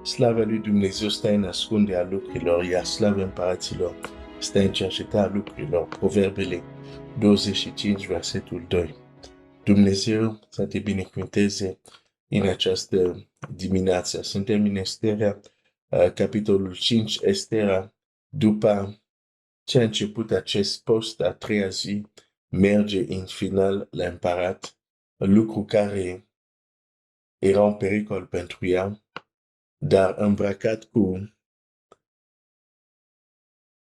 Slavă lui Dumnezeu stă în ascunde a lucrurilor, iar slavă împăraților stă în cercetarea lucrurilor. Proverbele 25, versetul 2. Dumnezeu să te binecuvânteze în această dimineață. Suntem în Estera, capitolul 5, Estera, după ce a început acest post, a treia zi, merge în final la împărat, lucru care era un pericol pentru ea, dar îmbrăcat cu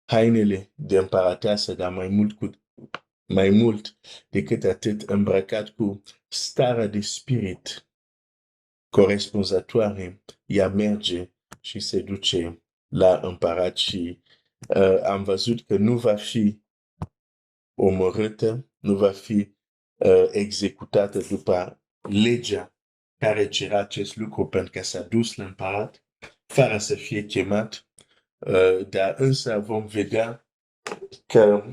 hainele de împărăteasă, dar mai mult decât atât, îmbrăcat cu starea de spirit corespunzătoare, ea merge și se duce la împărat și am văzut că nu va fi omorâtă, nu va fi executată după legea care cerea acest lucru, pentru că s-a dus la împărat fără să fie chemat. Dar însă vom vedea că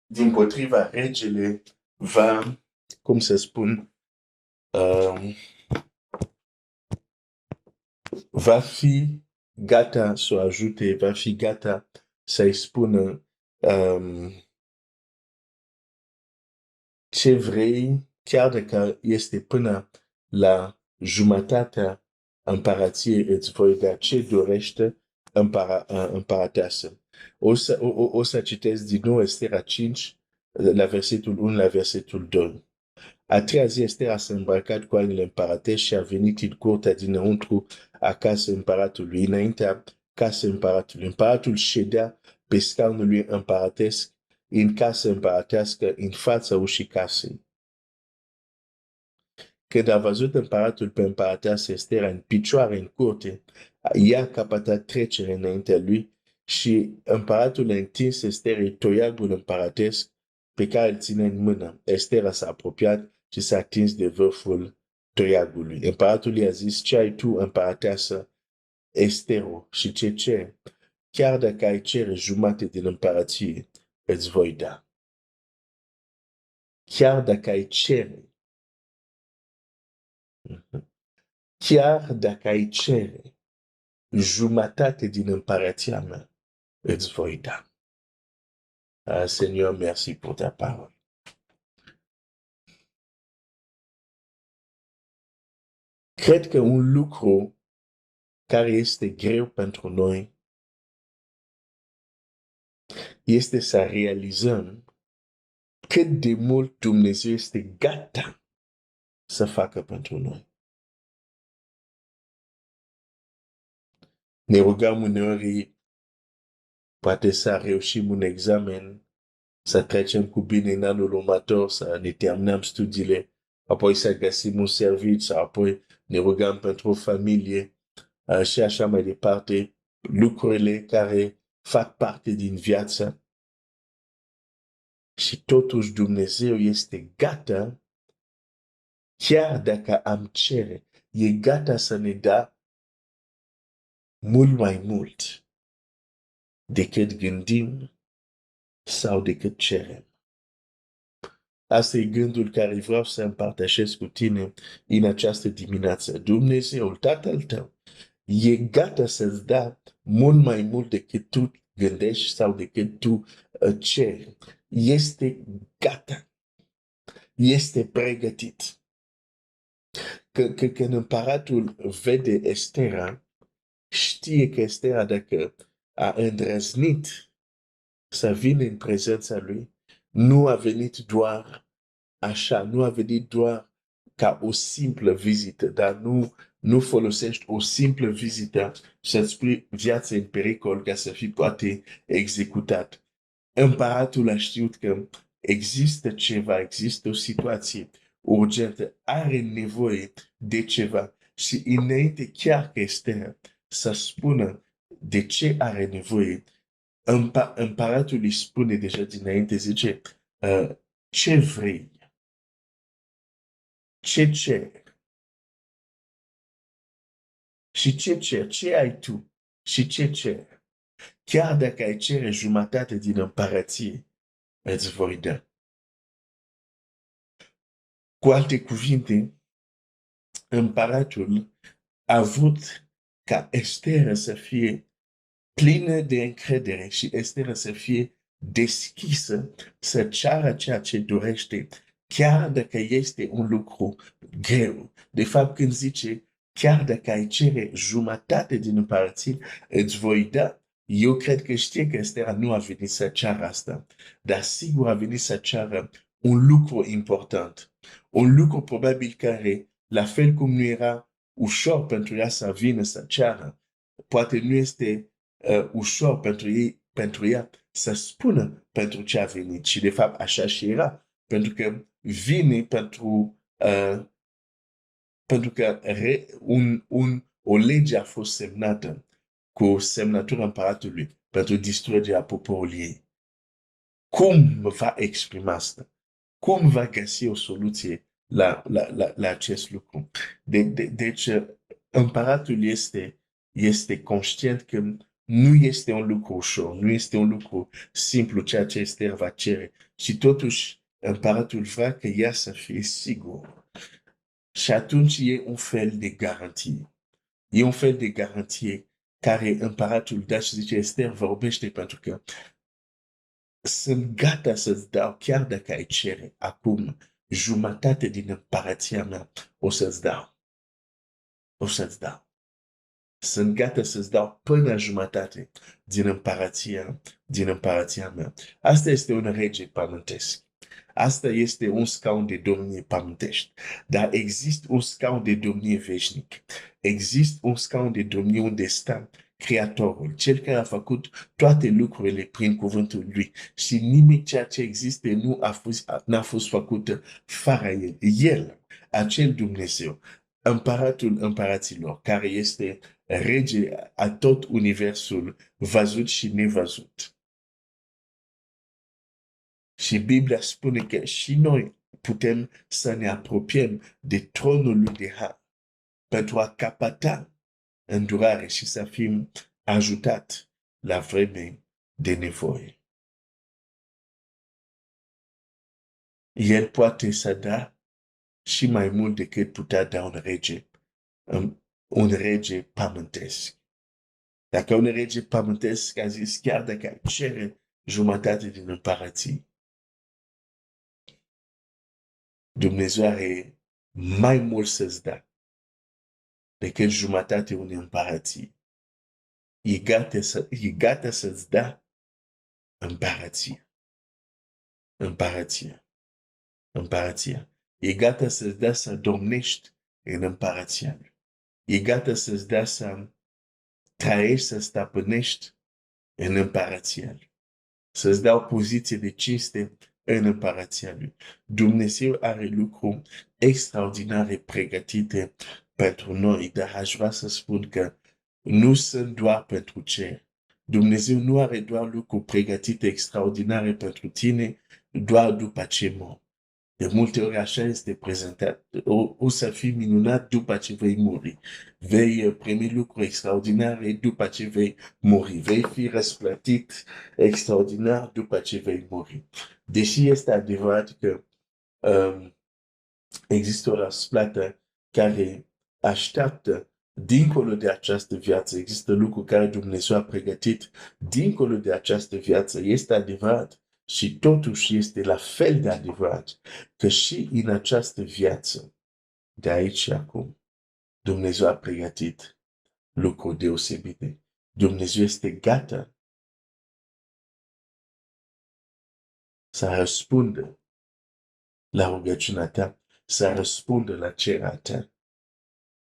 dimpotriva regele va, cum să spun, va fi gata să o ajute, va fi gata să-i spună ce vrei, chiar dacă este până la jumătatea împărației, îți voi da ce dorește împărăteasă. O să citesc din nou Estera 5, la versetul 1 la versetul 2. A treia zi, Estera s-a îmbrăcat cu hainele împărătești și a venit în curtea dinăuntru a casei împăratului, înaintea casei împăratului. Împăratul ședea pe scaunul lui împărătesc în casa împărătească, în fața ușii casei. Când a văzut împăratul pe împărăteasă Estera în picioare în curte, ea a capătat trecere înaintea lui și împăratul a întins Esterei toiagul împărătesc pe care îl ține în mână. Estera s-a apropiat și s-a atins de vârful toiagului. Împăratul i-a zis: ce ai tu, împărăteasă Estero, și ce ceri? Chiar dacă ai cere jumate din împărăție, îți voi da. Chiar dacă ai cere, chiar dacă ai cere jumătate din împărăția mea, îți voi da. Seigneur, merci pour ta parole. Cred că un lucru care este greu pentru noi este să realizăm cât de mult Dumnezeu este gata să facă pentru noi. Ne rugăm uneori, poate să reușim un examen, să trecem cu bine în anul următor, să ne terminăm studiile, apoi să găsim un serviciu, apoi ne rugăm pentru o familie și așa mai departe, lucrurile care fac parte din viață. Și totuși Dumnezeu este gata, chiar dacă am cere, e gata să ne dea mult mai mult decât gândim sau decât cerem. Asta e gândul care vreau să împărtășesc cu tine în această dimineață. Dumnezeul Tatăl tău e gata să-ți dea mult mai mult decât tu gândești sau decât tu ceri. Este gata. Este pregătit. Când împăratul vede Estera, știe că Estera, dacă a îndrăznit să vină în prezența lui, nu a venit doar așa, nu a venit doar ca o simplă vizită, dar nu folosești o simplă vizită să-ți pui viața în pericol ca să fii poate executat. Împăratul a știut că există ceva, există o situație urgentă, are nevoie de ceva și înainte chiar că Estera să spună de ce are nevoie, împăratul îi spune deja dinainte, zice, ce vrei? Ce ceri? Și ce ceri? Ce ai tu? Și ce ceri? Chiar dacă ai cere jumătate din împărăție, îți voi da. Cu alte cuvinte, împăratul a vrut ca Ester să fie plină de încredere și Ester să fie deschisă să ceară ceea ce dorește, chiar dacă este un lucru greu. De fapt, când zice, chiar dacă ai cere jumătate din împărăție, îți voi da. Eu cred că știe că Ester nu a venit să ceară asta, dar sigur a venit să ceară un lucru important. Un lucru probabil care, la fel cum nu era ușor pentru ea să vină să ceară, poate nu este ușor pentru ea să spună pentru ce a venit. Și de fapt așa și era. Pentru că vine pentru că o lege a fost semnată cu semnătura împăratului pentru distrugerea poporului ei. Cum va exprima asta? Cum va găsi o soluție la acest lucru? Deci, împăratul este conștient că nu este un lucru ușor, nu este un lucru simplu ceea ce Ester va cere. Și totuși, împăratul vrea că ea să fie sigur. Și atunci e un fel de garanție. E un fel de garanție care împăratul dă și zice, Ester, vorbește pentru că sunt gata să-ți dau, chiar dacă ai cere acum jumătate din împărăția mea, o să-ți dau. O să-ți dau. Sunt gata să-ți dau până jumătate din împărăția mea. Asta este un rege pământesc. Asta este un scaun de domnie pământești. Dar există un scaun de domnie veșnic. Există un scaun de domnie unde stă Creatorul, cel care a făcut toate lucrurile prin cuvântul lui. Și nimic ceea ce există n-a fost făcut fără el. El, acel Dumnezeu, împăratul împăraților, care este rege a tot universul văzut și nevăzut. Și Biblia spune că și noi putem să ne apropiem de tronul lui de har pentru a capăta îndurare și să fim ajutat la vreme de nevoie. El poate să da și mai mult decât putea da un rege pământesc. Dacă un rege pământesc a zis chiar dacă cere jumătate din împărăție, Dumnezeu are mai mult să-ți dea decât jumătate unei împărății. E gata să-ți dea împărăția. Împărăția. Împărăția. E gata să-ți dea să domnești în împărăția lui. E gata să-ți dea să trăiești, să stăpânești în împărăția lui. Să-ți dea o poziție de cinste în împărăția lui. Dumnezeu are lucruri extraordinare pregătite pentru noi, dar aș vrea să spun că nu sunt doar pentru cer. Dumnezeu nu are doar lucruri pregătite extraordinare pentru tine, doar după ce mor. De multe ori așa este prezentat. O să fii minunat după ce vei muri. Vei primi lucruri extraordinare după ce vei muri. Vei fi răsplătit extraordinar după ce vei muri. Deși este adevărat că există o răsplată care așteaptă dincolo de această viață. Există lucruri care Dumnezeu a pregătit dincolo de această viață. Este adevărat. Și totuși este la fel de adevărat că și în această viață, de aici și acum, Dumnezeu a pregătit lucruri deosebite. Dumnezeu este gata să răspundă la rugăciunea ta, să răspundă la cererea ta,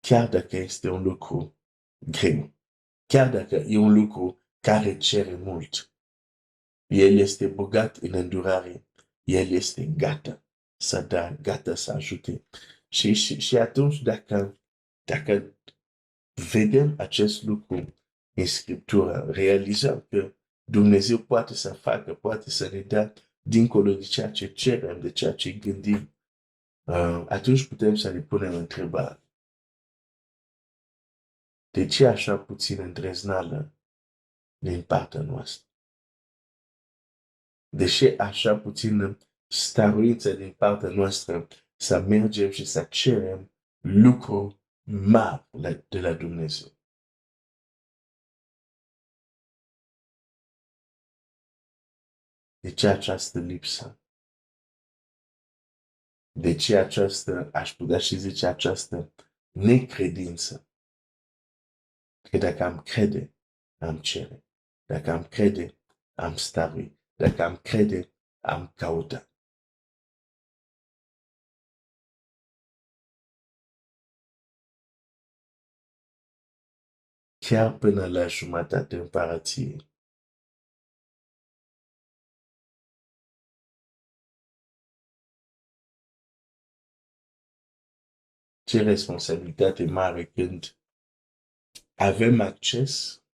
chiar dacă este un lucru greu, chiar dacă e un lucru care cere mult. El este bogat în îndurare. El este gata să dea, gata să ajute. Și atunci, dacă vedem acest lucru în Scriptură, realizăm că Dumnezeu poate să facă, poate să ne dea dincolo de ceea ce cerem, de ceea ce gândim, atunci putem să ne punem întrebarea. De ce așa puțin îndrăznală din partea noastră? Deși așa puțin stăruință din partea noastră să mergem și să cerem lucruri mari de la Dumnezeu. De ce această lipsă? De ce această, aș putea și zice, această necredință? Că dacă am crede, am cere. Dacă am crede, am stărui. Dacă am crede, am cauta. Chiar până la jumătatea împărăției. Ce responsabilitate mare când avem acces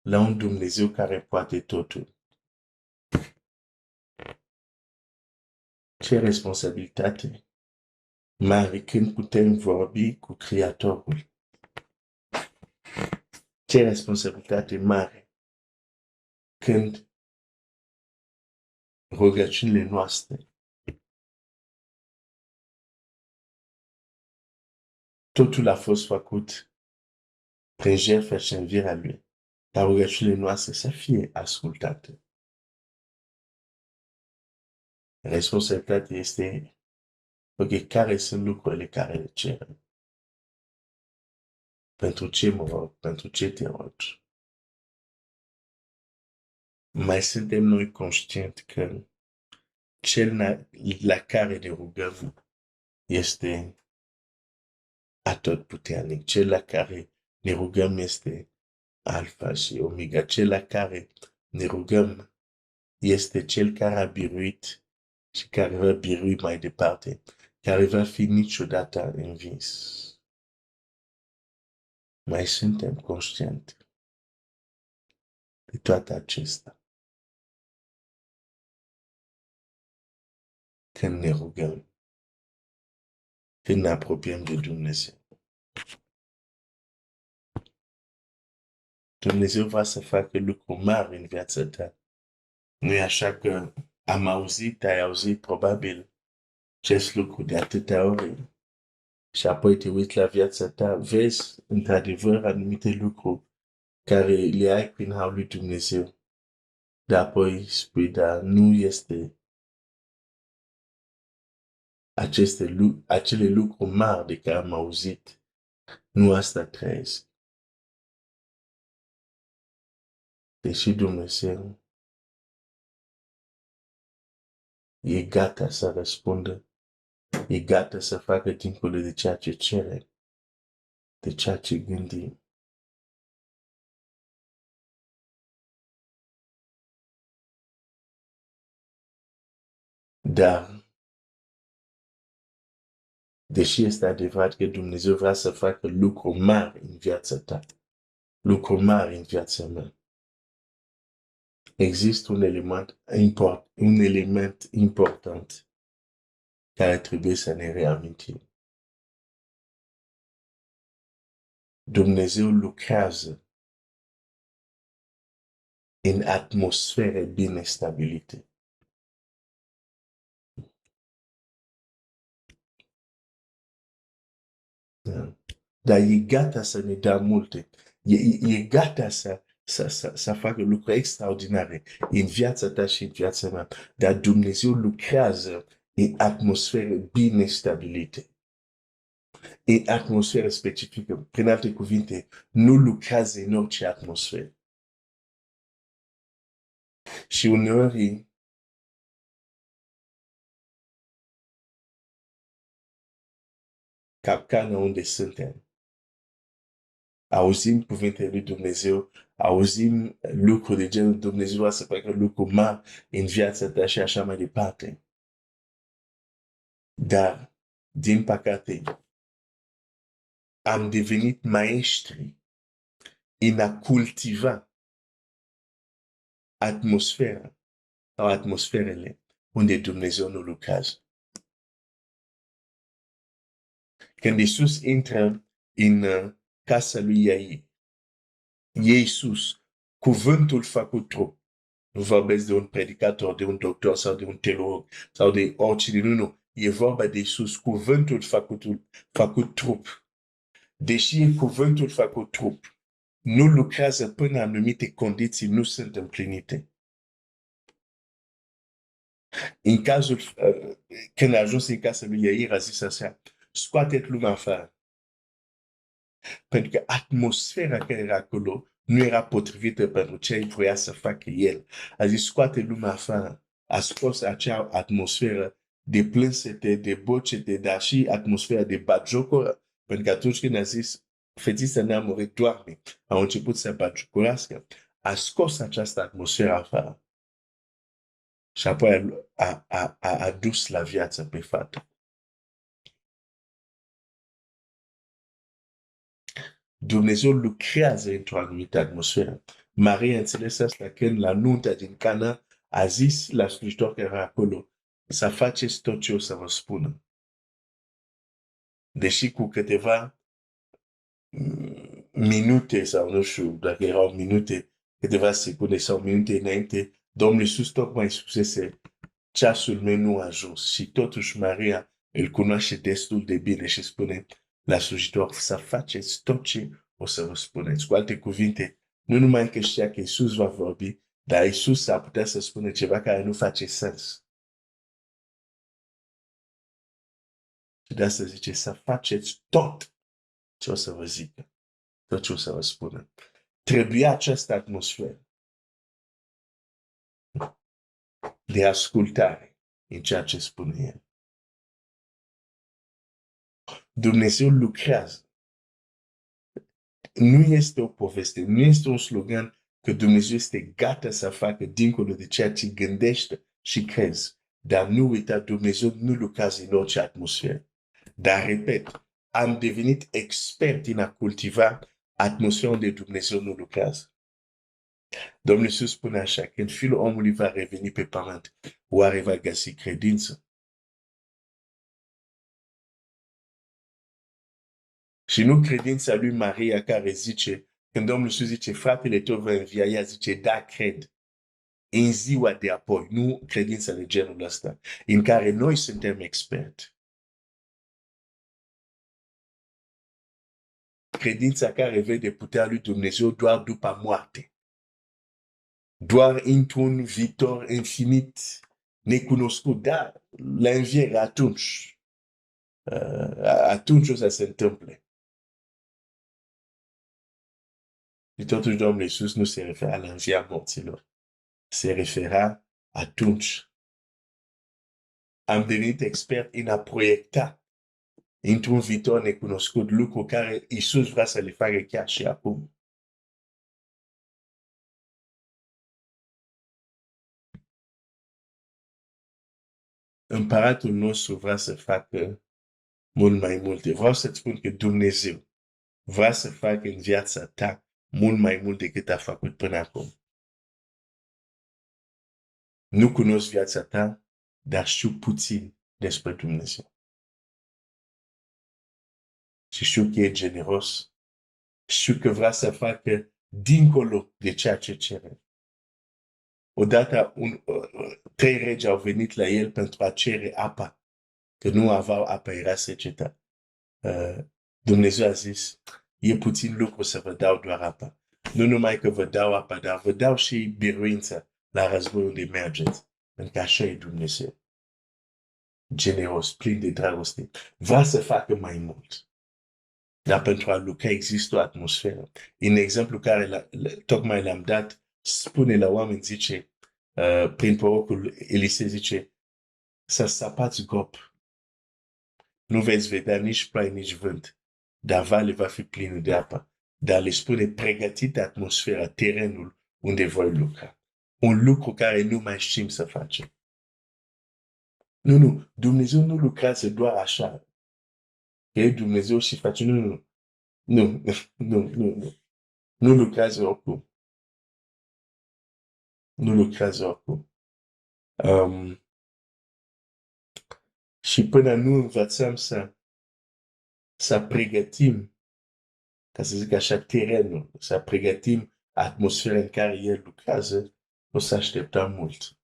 la un Dumnezeu care poate totul. Ce responsabilitate mare când putem vorbi cu Creatorul. Ce responsabilitate mare când rugăciunile noastre, totul a fost făcut prin jertfă și învierea Lui, ca rugăciunile noastre să fie ascultate. Responsabilitatea este, ok, care sunt lucrurile care le cerem? Pentru ce mă rog? Pentru ce te rogi? Mai suntem noi conștienți că cel la care ne rugăm este atotputernic. Cel la care ne rugăm este Alfa și Omega. Cel la care ne rugăm este cel care a biruit și care va birui mai departe, care va fi niciodată învins. Mai suntem conștienți de toate acestea. Când ne rugăm, când ne apropiem de Dumnezeu. Dumnezeu va să facă lucruri mari în viața ta. Nu e așa că am auzit, ai auzit probabil acest lucru de atâtea ori și apoi te uiți la viața ta, vezi într-adevăr anumite lucruri care le ai prin harul lui Dumnezeu. Dar apoi spui, dar nu este acele lucruri mari de care am auzit, nu asta trăiesc. Deși Dumnezeu e gata să răspundă, e gata să facă dincolo de ceea ce cere, de ceea ce gândim. Dar, deși este adevărat că Dumnezeu vrea să facă lucruri mari în viața ta, lucruri mari în viața mea, există un element important care trebuie să ne reamintim. Dumnezeu lucrează în atmosfere bine stabilite. Da. Dar e gata să ne dea multe. E gata să facă lucruri extraordinare în viața ta și în viața mea. Dar Dumnezeu lucrează în atmosfere bine stabilite. În atmosferă specifică. Prin alte cuvinte, nu lucrează în orice atmosferă. Și uneori capcana unde suntem. Auzim cuvintele lui Dumnezeu, auzim lucruri de genul Dumnezeu să facă lucruri mari în viața ta și așa mai departe. Dar, din păcate, am devenit maestri în a cultiva atmosfera sau atmosferele unde Dumnezeu nu lucrează. Când Iisus intră în casa lui Iair, e Iisus, cuvântul făcut trup. Nu vorbesc de un predicator, de un doctor sau de un teolog sau de oricine, nu. e vorba de Iisus, cuvântul făcut trup. Deși e cuvântul făcut trup, nu lucrează până anumite condiții nu sunt împlinite. În cazul, când a ajuns în casa lui Iair, a zis așa, scoate-ți lumea afară. Pentru că atmosfera care era acolo nu era potrivită pentru ce voia să facă el. A zis, scoate lumea afară. A scos acea atmosferă de plânsete, de bocete, dar și atmosfera de batjocoră. Pentru că atunci când a zis, fetița neamură, doarme, au început să batjocorească. A scos această atmosferă afară. Și apoi a adus la viață pe fată. Dumnezeu lucrează într-o anumită atmosferă. Maria a înțeles asta când la nunta din Cana a zis la slujitor care era acolo, să faceți tot ce o să vă spună. Deși cu câteva minute sau nu știu dacă erau minute, câteva secunde sau minute înainte, Domnul Iisus tocmai spusese, ceasul meu nu a ajuns. Și totuși Maria îl cunoaște destul de bine și spune la slujitor să faceți tot ce o să vă spuneți. Cu alte cuvinte, nu numai că știa că Iisus va vorbi, dar Iisus ar putea să spună ceva care nu face sens. Și de asta zice să faceți tot ce o să vă zică, tot ce o să vă spună. Trebuia această atmosferă de ascultare în ceea ce spune El. Dumnezeu lucrează. Nu este o poveste, nu este un slogan că Dumnezeu este gata să facă dincolo de ceea ce gândește și crezi. Dar nu uita, Dumnezeu nu lucrează în orice atmosferă. Dar, repet, am devenit expert în a cultiva atmosfera unde Dumnezeu nu lucrează. Domnul Iisus spune așa, când Fiul omului va reveni pe pământ, oare va găsi credință? Și nu credința lui Maria care zice, când Domnul Iisus zice, fratele tău va învia, ea zice, da, cred. În ziua de apoi, nu credința de genul ăsta, în care noi suntem experti. Credința care vede puterea lui Dumnezeu doar după moarte. Doar într-un viitor infinit, necunoscut, dar la înviere atunci. Atunci o să se întâmple. Și totuși Domnul Iisus nu se referea la învierea morților. Se referea atunci. Am devenit expert în a proiecta într-un viitor necunoscut lucru care Iisus vrea să le facă chiar și acum. Împăratul nostru vrea să facă mult mai multe. Vreau să-ți spun că Dumnezeu vrea să facă în viața ta mult mai mult decât a făcut până acum. Nu cunosc viața ta, dar știu puțin despre Dumnezeu. Și știu că e generos. Știu că vrea să facă dincolo de ceea ce cere. Odată 3 regi au venit la el pentru a cere apa. Că nu aveau apă, era secetă. Dumnezeu a zis, e puțin lucru să vă dau doar apa. Nu numai că vă dau apa, dar vă dau și biruință la război unde mergeți. Pentru că așa e Dumnezeu. Generos, plin de dragoste. Vrea să facă mai mult. Dar pentru a lucra există o atmosferă. În exemplu care tocmai l-am dat, spune la oameni, zice, prin prorocul Elisei, zice, să sapați gop. Nu veți vedea nici ploi, nici vânt, dar vale va fi plină de apă. Dar le spune, pregătiți atmosfera, terenul unde voi lucra. Un lucru care nu mai știm să facem. Nu, Dumnezeu nu lucrează doar așa. Că e Dumnezeu și face, nu. Nu lucrează oricum. Nu lucrează oricum. Și până nu învățăm să pregătim, ca să zic așa, terenul, să pregătim atmosfera în care el lucrează, o să așteptăm mult.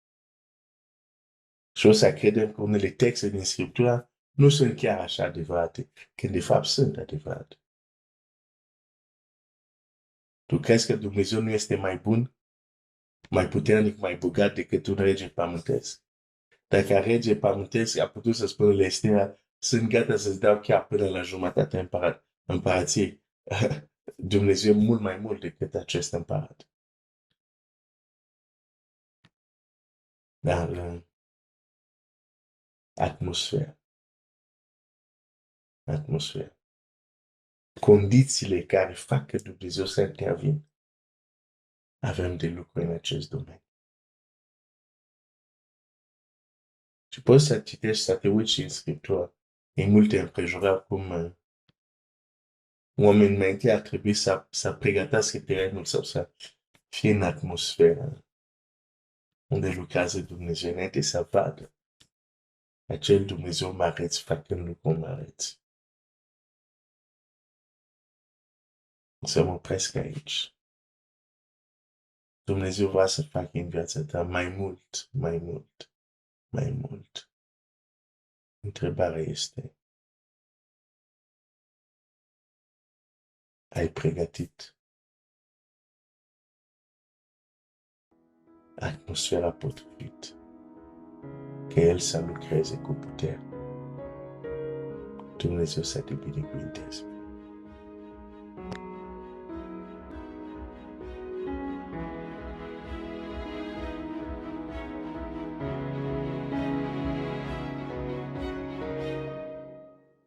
Și o să credem că unele texte din Scriptură nu sunt chiar așa adevărate, când de fapt sunt adevărate. Tu crezi că Dumnezeu nu este mai bun, mai puternic, mai bogat decât un rege pământesc? Dacă rege pământesc a putut să spună lui Estera, sunt gata să-ți dau chiar până la jumătatea împărației. Dumnezeu mult mai mult decât acest împărat. Dar atmosfera, condițiile care fac că Dumnezeu să intervină, avem de lucru în acest domeniu. Și poți să citești, să te uiți în Scriptură, în multe împrejurări cum oamenii mai întâi ar trebui să pregătească terenul sau să fie în atmosferă unde lucrează Dumnezeu, înainte să vadă acel Dumnezeu măreț făcând lucruri măreți. Să mă opresc aici. Dumnezeu vrea să facă în viața ta mai mult, mai mult, mai mult. Întrebarea este, ai pregătit atmosfera potrivită, că El să lucreze cu putere. Dumnezeu să te binecuvânteze.